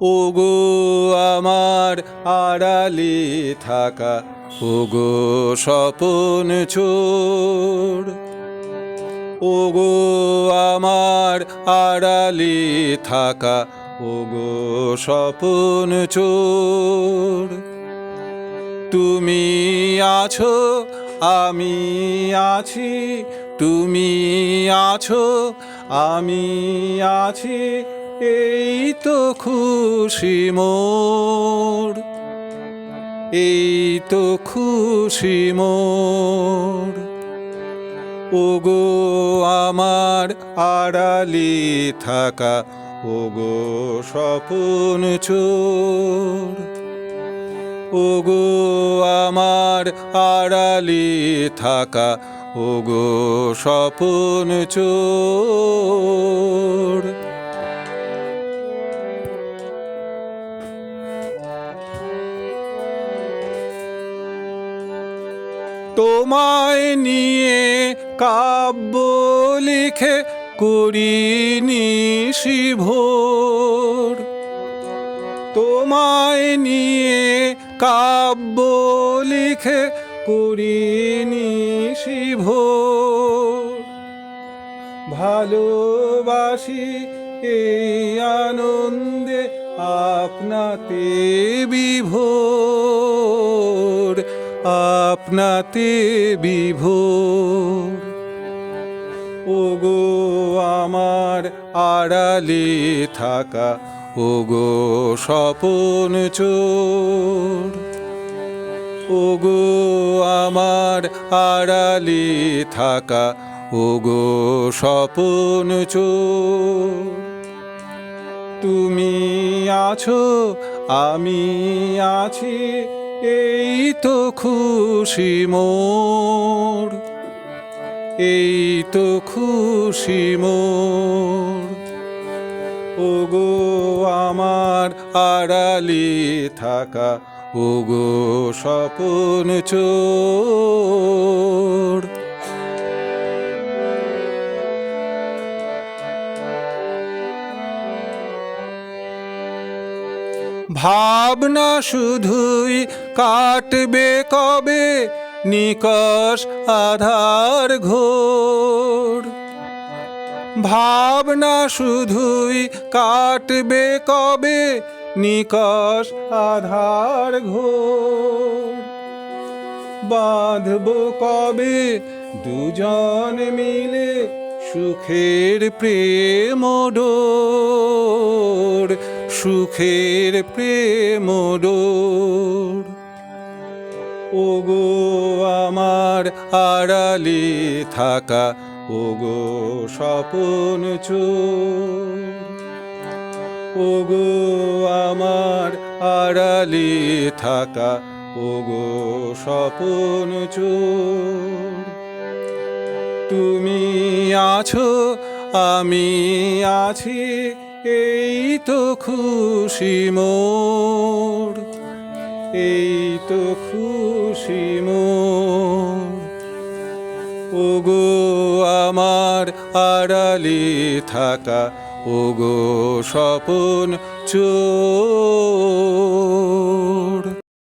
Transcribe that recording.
ওগো আমার আড়ালে থাকা ওগো স্বপন চোর, ওগো আমার আড়ালে থাকা ওগো স্বপন চোর। তুমি আছো আমি আছি, তুমি আছো আমি আছি, এই তো খুশি মোর, এই তো খুশি মোর। ওগো আমার আড়ালে থাকা ওগো স্বপন চোর, ওগো আমার আড়ালে থাকা ওগো স্বপন চোর। তোমায় নিয়ে কাব্য লিখে করিনি ভোর, তোমায় নিয়ে কাব্য লিখে করিনি ভোর। ভালোবাসি এই আনন্দে আপনাতে বিভোর, আপনাতে বিভোর। ওগো আমার আড়ালে থাকা ওগো স্বপন চোর, ওগো আমার আড়ালে থাকা ওগো স্বপন চোর। তুমি আছো আমি আছি, এই তো খুশি মোর, এই তো খুশি মোর। ওগো আমার আড়ালে থাকা ওগো স্বপন চোর। ভাবনা শুধুই কাটবে কবে নিকষ আধার ঘোর, ভাবনা শুধুই কাটবে কবে নিকষ আধার ঘোর। বাঁধব কবে দুজন মিলে সুখের প্রেম ডোর, সুখের প্রেম ডোর। ওগো আমার আড়ালে থাকা ওগো স্বপন চোর, ওগো আমার আড়ালে থাকা ওগো স্বপন চোর। তুমি আছো আমি আছি, এই তো খুশি মোর, এই তো খুশি মোর। ওগো আমার আড়ালে থাকা ওগো স্বপন চোর।